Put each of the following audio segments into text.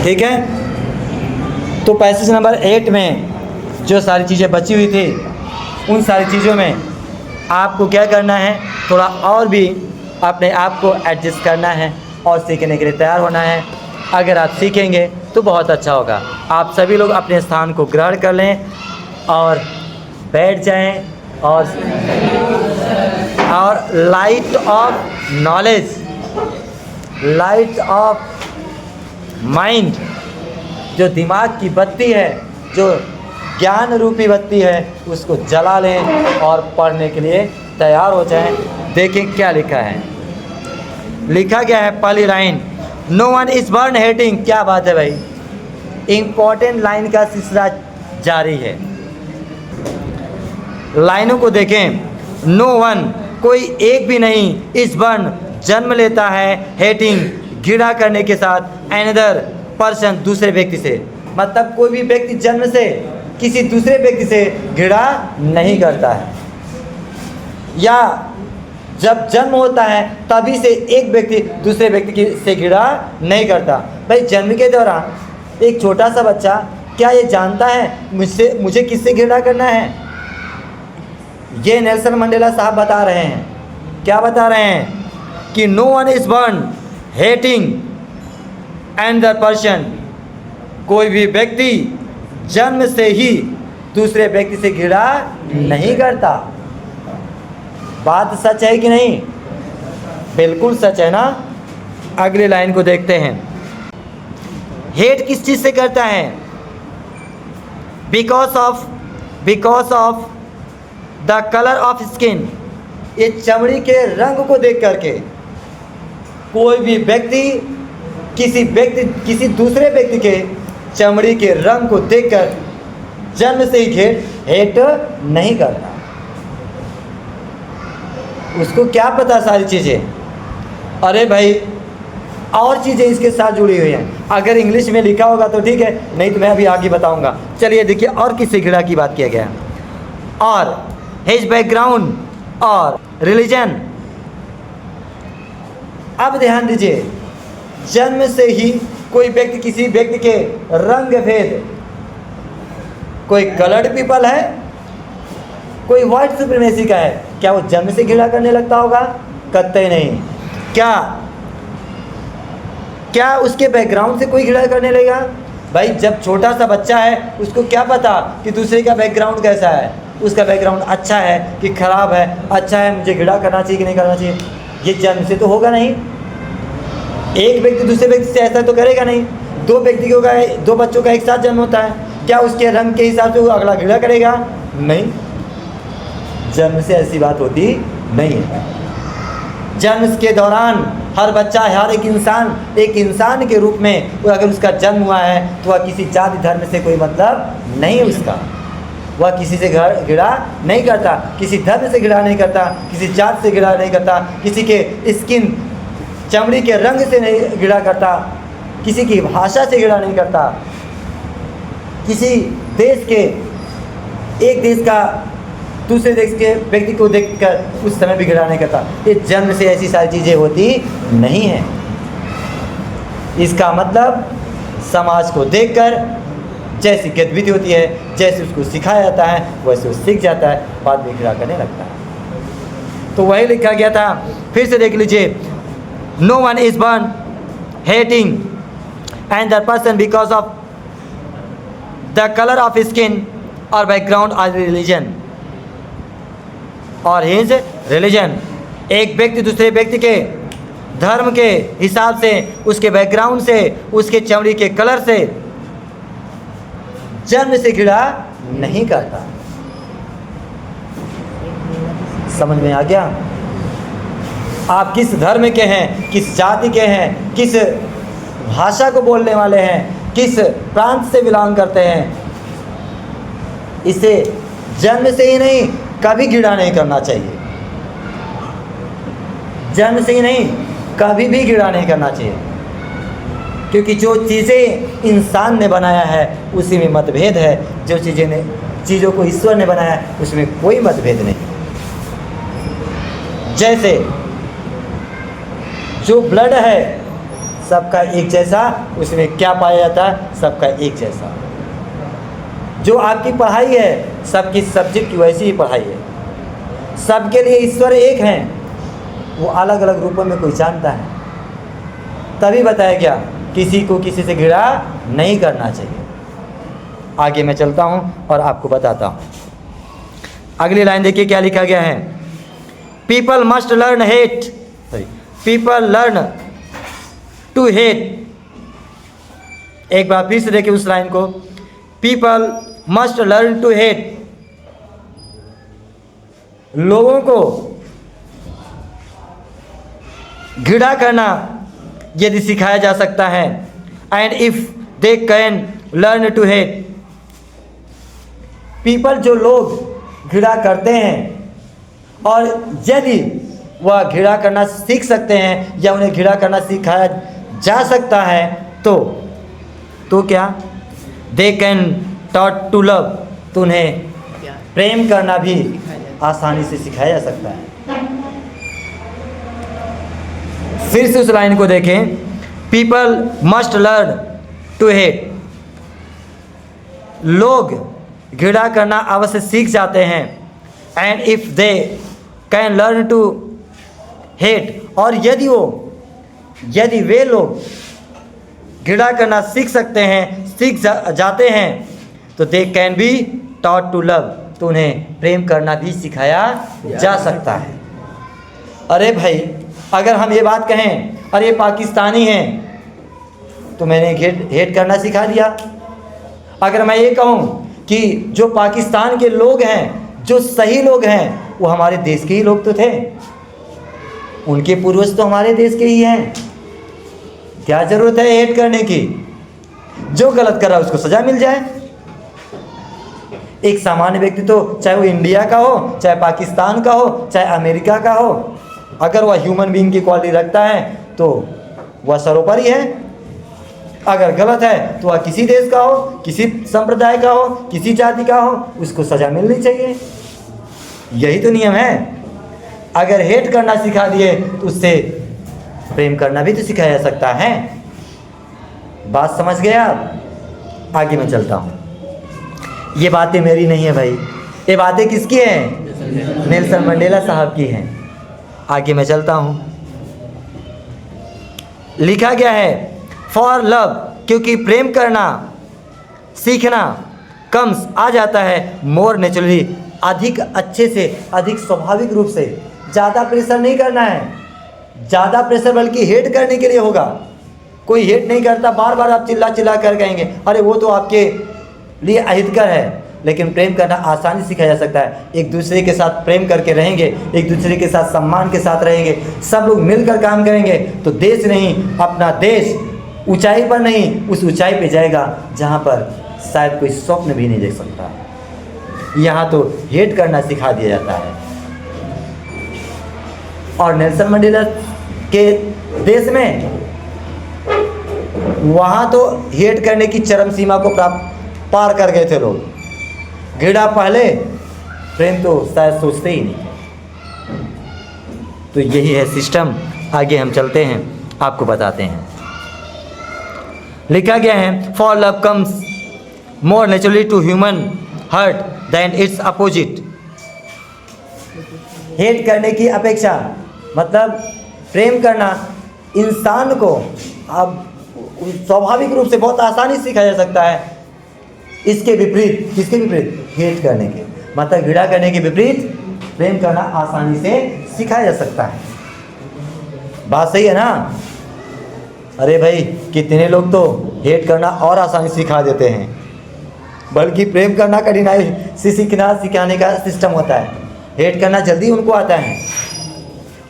ठीक है। तो पैसेज नंबर 8 में जो सारी चीज़ें बची हुई थी, उन सारी चीज़ों में आपको क्या करना है, थोड़ा और भी अपने आप को एडजस्ट करना है और सीखने के लिए तैयार होना है। अगर आप सीखेंगे तो बहुत अच्छा होगा। आप सभी लोग अपने स्थान को ग्रहण कर लें और बैठ जाएं और light of knowledge, light of mind, जो दिमाग की बत्ती है, जो ज्ञान रूपी बत्ती है, उसको जला लें और पढ़ने के लिए तैयार हो जाएं। देखें क्या लिखा है। लिखा क्या है, पहली line, no one is born hating. क्या बात है भाई, इंपॉर्टेंट लाइन का सिलसिला जारी है। लाइनों को देखें। नो वन, कोई एक भी नहीं, इस बर्न, जन्म लेता है, हेटिंग, घृणा करने के साथ, एनदर पर्सन, दूसरे व्यक्ति से। मतलब कोई भी व्यक्ति जन्म से किसी दूसरे व्यक्ति से घृणा नहीं करता है, या जब जन्म होता है तभी से एक व्यक्ति दूसरे व्यक्ति से घृणा नहीं करता। भाई जन्म के दौरान एक छोटा सा बच्चा क्या ये जानता है मुझे किससे घृणा करना है? ये नेल्सन मंडेला साहब बता रहे हैं। क्या बता रहे हैं? कि no one is born hating and the person, कोई भी व्यक्ति जन्म से ही दूसरे व्यक्ति से घृणा नहीं करता। बात सच है कि नहीं? बिल्कुल सच है ना। अगली लाइन को देखते हैं। हेट किस चीज से करता है? Because of the colour of skin, ये चमड़ी के रंग को देख करके कोई भी व्यक्ति किसी दूसरे व्यक्ति के चमड़ी के रंग को देखकर जन्म से ही हेट नहीं करता। उसको क्या पता सारी चीज़ें? अरे भाई और चीज़ें इसके साथ जुड़ी हुई हैं। अगर इंग्लिश में लिखा होगा तो ठीक है, नहीं तो मैं अभी आगे बताऊंगा। चलिए देखिए और किससे घृणा की बात किया गया है। और हिज बैकग्राउंड और रिलीजन। अब ध्यान दीजिए, जन्म से ही कोई व्यक्ति किसी व्यक्ति के रंग भेद, कोई कलर्ड पीपल है, कोई व्हाइट सुप्रीमेसी का है, क्या वो जन्म से घृणा करने लगता होगा? कतई नहीं। क्या उसके बैकग्राउंड से कोई घृणा करने लगेगा? भाई जब छोटा सा बच्चा है उसको क्या पता कि दूसरे का बैकग्राउंड कैसा है, उसका बैकग्राउंड अच्छा है कि खराब है, अच्छा है मुझे घृणा करना चाहिए कि नहीं करना चाहिए? ये जन्म से तो होगा नहीं। एक व्यक्ति दूसरे व्यक्ति से ऐसा तो करेगा नहीं। दो बच्चों का एक साथ जन्म होता है, क्या उसके रंग के हिसाब से वो अगला घृणा करेगा? नहीं, जन्म से ऐसी बात होती नहीं है। जन्म के दौरान हर बच्चा, हर एक इंसान के रूप में अगर उसका जन्म हुआ है तो वह किसी जाति धर्म से कोई मतलब नहीं उसका। वह किसी से घृणा नहीं करता, किसी धर्म से घृणा नहीं करता, किसी जात से घृणा नहीं करता, किसी के स्किन, चमड़ी के रंग से नहीं घृणा करता, किसी की भाषा से घृणा नहीं करता, किसी देश के, एक देश का दूसरे देश के व्यक्ति को देखकर उस समय भी घृणा नहीं करता। ये जन्म से ऐसी सारी चीज़ें होती नहीं हैं। इसका मतलब समाज को देखकर जैसी गतिविधि होती है, जैसे उसको सिखाया जाता है वैसे वो सीख जाता है, बाद में घृणा करने लगता है। तो वही लिखा गया था। फिर से देख लीजिए, no one is born hating and the person because of the colour of skin और बैकग्राउंड और रिलीजन और हिज रिलीजन। एक व्यक्ति दूसरे व्यक्ति के धर्म के हिसाब से, उसके बैकग्राउंड से, उसके चमड़ी के कलर से जन्म से घृणा नहीं करता। समझ में आ गया? आप किस धर्म के हैं, किस जाति के हैं, किस भाषा को बोलने वाले हैं, किस प्रांत से बिलोंग करते हैं, इसे जन्म से ही नहीं कभी घृणा नहीं करना चाहिए। जन्म से ही नहीं कभी भी घृणा नहीं करना चाहिए, क्योंकि जो चीज़ें इंसान ने बनाया है उसी में मतभेद है। जो चीज़ों को ईश्वर ने बनाया है उसमें कोई मतभेद नहीं। जैसे जो ब्लड है सबका एक जैसा, उसमें क्या पाया जाता है? सबका एक जैसा। जो आपकी पढ़ाई है, सबकी सब्जेक्ट की वैसी ही पढ़ाई है। सबके लिए ईश्वर एक हैं, वो अलग अलग रूपों में कोई जानता है। तभी बताया क्या, किसी को किसी से घृणा नहीं करना चाहिए। आगे मैं चलता हूँ और आपको बताता हूँ। अगली लाइन देखिए क्या लिखा गया है। People must learn hate, people learn to hate. एक बार फिर से देखिए उस लाइन को। People must learn to hate. लोगों को घृणा करना यदि सिखाया जा सकता है, and if they can learn to hate, people जो लोग घृणा करते हैं और यदि वह घृणा करना सीख सकते हैं या उन्हें घृणा करना सिखाया जा सकता है, तो क्या? They can taught to love, तो उन्हें प्रेम करना भी आसानी से सिखाया जा सकता है। फिर से उस लाइन को देखें। People must learn to hate. लोग घृणा करना अवश्य सीख जाते हैं, and if they can learn to hate, और यदि वे लोग घृणा करना सीख सकते हैं, सीख जाते हैं, तो they can be taught to love, तो उन्हें प्रेम करना भी सिखाया जा सकता है। अरे भाई, अगर हम ये बात कहें अरे पाकिस्तानी हैं, तो मैंने हेट करना सिखा दिया। अगर मैं ये कहूँ कि जो पाकिस्तान के लोग हैं, जो सही लोग हैं, वो हमारे देश के ही लोग तो थे, उनके पूर्वज तो हमारे देश के ही हैं, क्या ज़रूरत है हेट करने की? जो गलत कर रहा है उसको सज़ा मिल जाए। एक सामान्य व्यक्ति तो चाहे वो इंडिया का हो, चाहे पाकिस्तान का हो, चाहे अमेरिका का हो, अगर वह ह्यूमन बीइंग की क्वालिटी रखता है तो वह सर्वोपरि है। अगर गलत है तो वह किसी देश का हो, किसी संप्रदाय का हो, किसी जाति का हो, उसको सज़ा मिलनी चाहिए। यही तो नियम है। अगर हेट करना सिखा दिए तो उससे प्रेम करना भी तो सिखाया जा सकता है। बात समझ गए आप? आगे मैं चलता हूँ। ये बातें मेरी नहीं है भाई, ये बातें किसकी हैं? नेल्सन मंडेला साहब की हैं। आगे मैं चलता हूँ। लिखा गया है फॉर लव, क्योंकि प्रेम करना सीखना कम्स आ जाता है मोर नेचुरली, अधिक अच्छे से, अधिक स्वाभाविक रूप से। ज़्यादा प्रेशर नहीं करना है, ज़्यादा प्रेशर बल्कि हेट करने के लिए होगा। कोई हेट नहीं करता, बार बार आप चिल्ला चिल्ला कर कहेंगे अरे वो तो आपके लिए अहितकर है, लेकिन प्रेम करना आसानी से सिखाया जा सकता है। एक दूसरे के साथ प्रेम करके रहेंगे, एक दूसरे के साथ सम्मान के साथ रहेंगे, सब लोग मिलकर काम करेंगे तो देश नहीं, अपना देश ऊंचाई पर नहीं, उस ऊंचाई पे जाएगा जहाँ पर शायद कोई स्वप्न भी नहीं देख सकता। यहाँ तो हेट करना सिखा दिया जाता है। और नेल्सन मंडेला के देश में वहाँ तो हेट करने की चरम सीमा को पार कर गए थे लोग। घृणा पहले, प्रेम तो शायद सोचते ही नहीं। तो यही है सिस्टम। आगे हम चलते हैं, आपको बताते हैं। लिखा गया है for love comes more naturally to human heart than its opposite. Hate करने की अपेक्षा, मतलब प्रेम करना इंसान को अब स्वाभाविक रूप से बहुत आसानी से सिखाया जा सकता है। इसके विपरीत, किसके विपरीत? हेट करने के, मतलब घृणा करने के विपरीत प्रेम करना आसानी से सिखाया जा सकता है। बात सही है ना? अरे भाई, कितने लोग तो हेट करना और आसानी से सिखा देते हैं, बल्कि प्रेम करना कठिनाई से सिखाने का सिस्टम होता है। हेट करना जल्दी उनको आता है।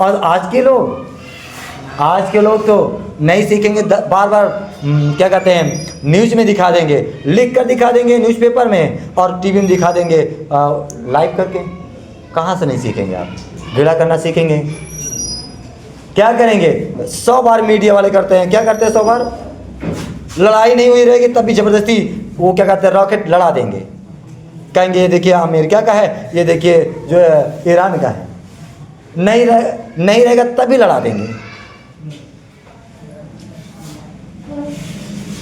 और आज के लोग तो नहीं सीखेंगे, बार बार क्या कहते हैं, न्यूज़ में दिखा देंगे, लिख कर दिखा देंगे न्यूज़पेपर में, और टीवी में दिखा देंगे लाइव करके। कहाँ से नहीं सीखेंगे आप? घृणा करना सीखेंगे। क्या करेंगे? 100 बार मीडिया वाले करते हैं, क्या करते हैं 100 बार? लड़ाई नहीं हुई रहेगी तब भी ज़बरदस्ती वो क्या कहते हैं, रॉकेट लड़ा देंगे। कहेंगे ये देखिए अमेरिका का है, ये देखिए जो ईरान का है। नहीं रहेगा तब भी लड़ा देंगे।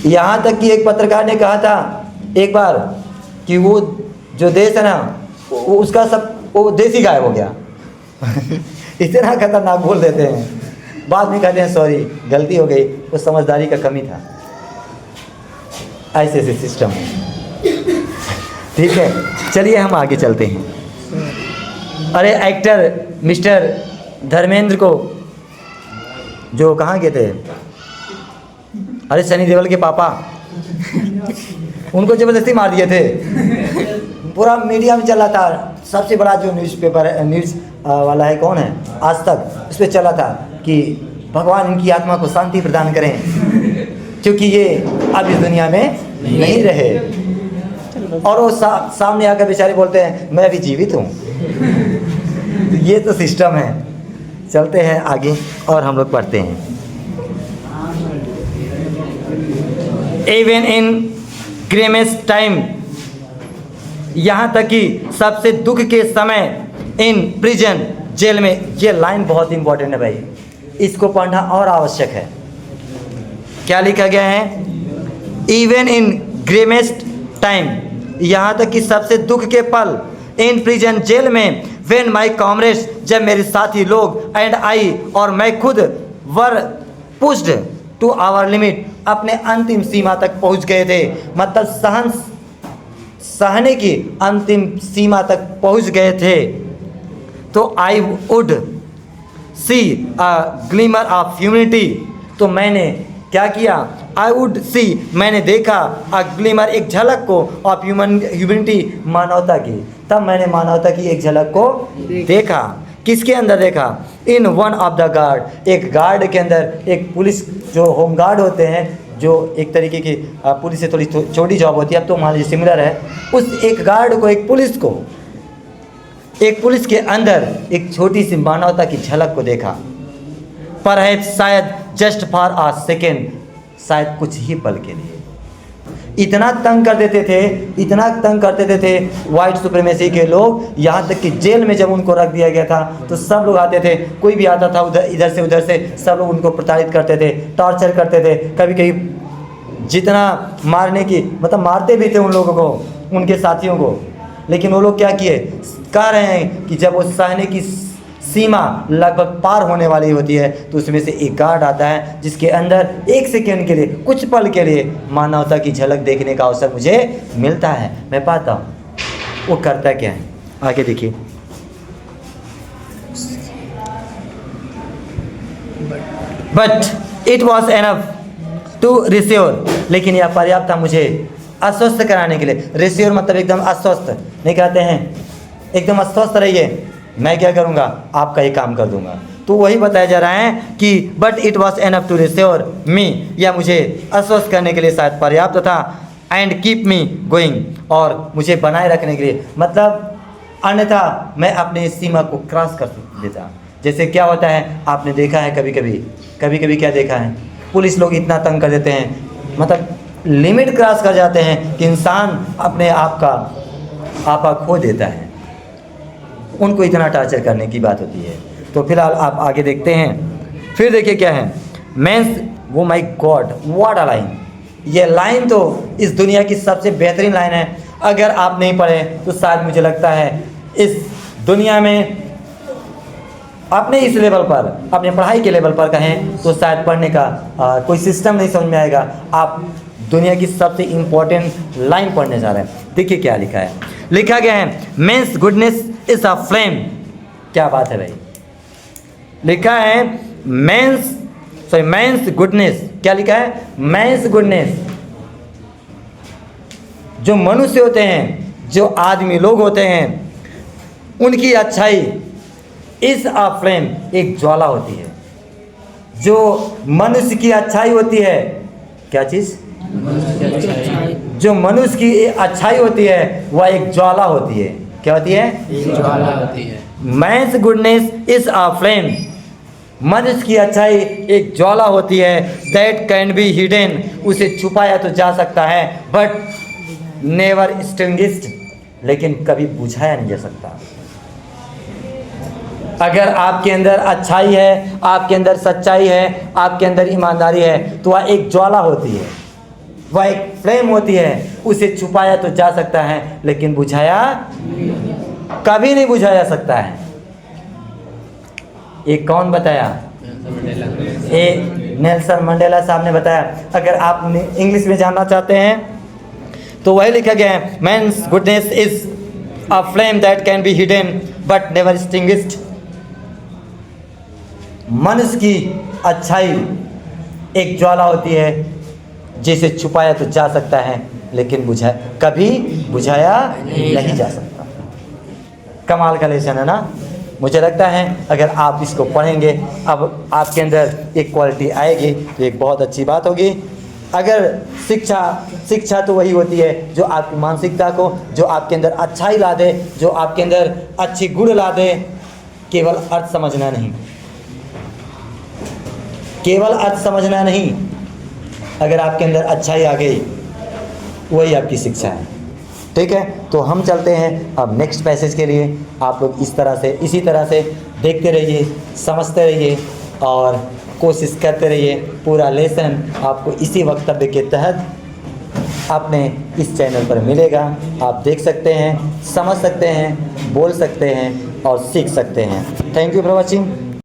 यहाँ तक कि एक पत्रकार ने कहा था एक बार कि वो जो देश है ना, वो उसका सब वो देश ही गायब हो गया। इतना खतरनाक बोल देते हैं, बाद में कहते हैं सॉरी गलती हो गई, वो समझदारी का कमी था। ऐसे ऐसे सिस्टम है। ठीक है, चलिए हम आगे चलते हैं। अरे एक्टर मिस्टर धर्मेंद्र को जो कहाँ गए थे, अरे सनी देओल के पापा, उनको ज़बरदस्ती मार दिए थे। पूरा मीडिया में चला था, सबसे बड़ा जो न्यूज़पेपर है, न्यूज़ वाला है कौन है, आज तक, उस पर चला था कि भगवान इनकी आत्मा को शांति प्रदान करें क्योंकि ये अब इस दुनिया में नहीं रहे। और वो सामने आकर बेचारे बोलते हैं मैं अभी जीवित हूँ। ये तो सिस्टम है। चलते हैं आगे और हम लोग पढ़ते हैं। इवन इन ग्रेमेस्ट टाइम, यहाँ तक कि सबसे दुख के समय इन प्रिजन, जेल में। ये लाइन बहुत इंपॉर्टेंट है भाई, इसको पढ़ना और आवश्यक है। क्या लिखा गया है? इवन इन ग्रेमेस्ट टाइम, यहाँ तक कि सबसे दुख के पल, इन प्रिजन, जेल में, व्हेन माई कॉमरेड्स, जब मेरे साथी लोग, एंड आई, और मैं खुद, वर पुश्ड टू आवर लिमिट, अपने अंतिम सीमा तक पहुँच गए थे। मतलब सहने की अंतिम सीमा तक पहुँच गए थे। तो I would see a glimmer of humanity, तो मैंने क्या किया? आई वुड सी, मैंने देखा, अ ग्लिमर, एक झलक को, ऑफ ह्यूमैनिटी, मानवता की। तब मैंने मानवता की एक झलक को देखा। किसके अंदर देखा? In one of the guard, एक गार्ड के अंदर, एक पुलिस जो होम गार्ड होते हैं, जो एक तरीके की पुलिस से थोड़ी छोटी जॉब होती है, अब तो मान लीजिए सिमिलर है, उस एक गार्ड को, एक पुलिस के अंदर एक छोटी सी मानवता की झलक को देखा। परहैप्स, शायद, जस्ट फॉर अ सेकेंड, शायद कुछ ही पल के लिए। इतना तंग कर देते थे, इतना तंग करते थे वाइट सुप्रीमेसी के लोग, यहाँ तक कि जेल में जब उनको रख दिया गया था तो सब लोग आते थे, कोई भी आता था इधर से सब लोग उनको प्रताड़ित करते थे, टॉर्चर करते थे। कभी कभी जितना मारने की, मतलब मारते भी थे उन लोगों को, उनके साथियों को। लेकिन वो लोग क्या किए? कह रहे हैं कि जब वो सहने की सीमा लगभग पार होने वाली होती है तो उसमें से एक गार्ड आता है जिसके अंदर एक सेकेंड के लिए, कुछ पल के लिए मानवता की झलक देखने का अवसर मुझे मिलता है, मैं पाता हूँ। वो करता क्या है? आगे देखिए। But it was enough to reassure, लेकिन यह पर्याप्त था मुझे अस्वस्थ कराने के लिए। रिश्योर मतलब एकदम अस्वस्थ, नहीं कहते हैं एकदम अस्वस्थ रहिए, मैं क्या करूँगा? आपका ही काम कर दूंगा। तो वही बताया जा रहा है कि but it was enough to reassure me, या मुझे अस्वस्थ करने के लिए शायद पर्याप्त था, एंड कीप मी गोइंग, और मुझे बनाए रखने के लिए, मतलब अन्यथा मैं अपनी सीमा को क्रॉस कर देता। जैसे क्या होता है, आपने देखा है कभी कभी क्या देखा है, पुलिस लोग इतना तंग कर देते हैं, मतलब लिमिट क्रॉस कर जाते हैं कि इंसान अपने आप का आपा खो देता है। उनको इतना टॉर्चर करने की बात होती है। तो फिलहाल आप आगे देखते हैं। फिर देखिए क्या है, मेंस, वो my God what a line. ये लाइन तो इस दुनिया की सबसे बेहतरीन लाइन है। अगर आप नहीं पढ़े तो शायद मुझे लगता है इस दुनिया में अपने इस लेवल पर, अपने पढ़ाई के लेवल पर कहें तो शायद पढ़ने का कोई सिस्टम नहीं समझ में आएगा। आप दुनिया की सबसे इम्पोर्टेंट लाइन पढ़ने जा रहे हैं। देखिए क्या लिखा है, लिखा गया है man's goodness is a flame. क्या बात है भाई, लिखा है मेंस गुडनेस। क्या लिखा है? Man's goodness. जो मनुष्य होते हैं, जो आदमी लोग होते हैं, उनकी अच्छाई इज अ फ्लेम, एक ज्वाला होती है। जो मनुष्य की अच्छाई होती है, क्या चीज? जो मनुष्य की अच्छाई होती है वह एक ज्वाला होती है। क्या होती है? ज्वाला होती है। Man's goodness is a flame, मनुष्य की अच्छाई एक ज्वाला होती है। दैट कैन बी हिडन, उसे छुपाया तो जा सकता है, बट नेवर एक्सटिंग्विश्ड, लेकिन कभी बुझाया नहीं जा सकता। अगर आपके अंदर अच्छाई है, आपके अंदर सच्चाई है, आपके अंदर ईमानदारी है, तो वह एक ज्वाला होती है। वह एक फ्लेम होती है, उसे छुपाया तो जा सकता है लेकिन बुझाया कभी नहीं बुझाया जा सकता है। ये कौन बताया? ये नेल्सन मंडेला साहब ने बताया। अगर आप इंग्लिश में जानना चाहते हैं तो वही लिखा गया है, man's goodness is a flame that can be hidden but never extinguished. मनुष्य की अच्छाई एक ज्वाला होती है जिसे छुपाया तो जा सकता है लेकिन कभी बुझाया नहीं जा सकता। कमाल का लेसन है ना। मुझे लगता है अगर आप इसको पढ़ेंगे, अब आपके अंदर एक क्वालिटी आएगी तो एक बहुत अच्छी बात होगी। अगर शिक्षा तो वही होती है जो आपकी मानसिकता को, जो आपके अंदर अच्छाई ला दे, जो आपके अंदर अच्छी गुण ला दे। केवल अर्थ समझना नहीं, केवल अर्थ समझना नहीं, अगर आपके अंदर अच्छाई आ गई वही आपकी शिक्षा है। ठीक है, तो हम चलते हैं अब नेक्स्ट पैसेज के लिए। आप लोग इसी तरह से देखते रहिए, समझते रहिए और कोशिश करते रहिए। पूरा लेसन आपको इसी वक्तव्य के तहत अपने इस चैनल पर मिलेगा। आप देख सकते हैं, समझ सकते हैं, बोल सकते हैं और सीख सकते हैं। Thank you for watching.